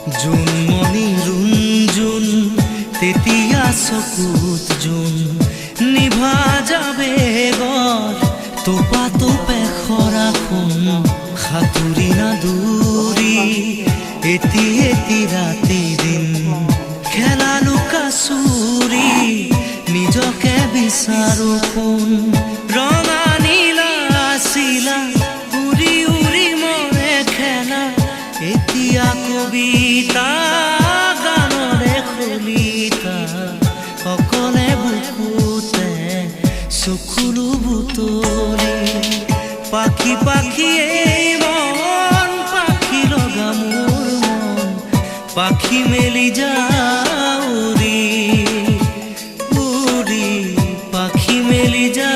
জোনমণি ৰুণজোন তেতিয়া চকুত জোন নিভা যাবে গল তোপা তোপে খৰাখোন সাঁতুৰি না দূৰি এটি এটি ৰাতি দিন খেলা লুকা চুৰি নিজকে বিচাৰো কোন ৰঙা নীলা চিলা উৰি উৰি মৰে খেলা এতিয়া কবিতা গানৰে খলিতা অকলে বুকুতে চকুলো বুটলি পাখি পাখি এই মন পাখি লগা মোৰ মন পাখি মেলি যা উৰি উৰি পাখি মেলি যা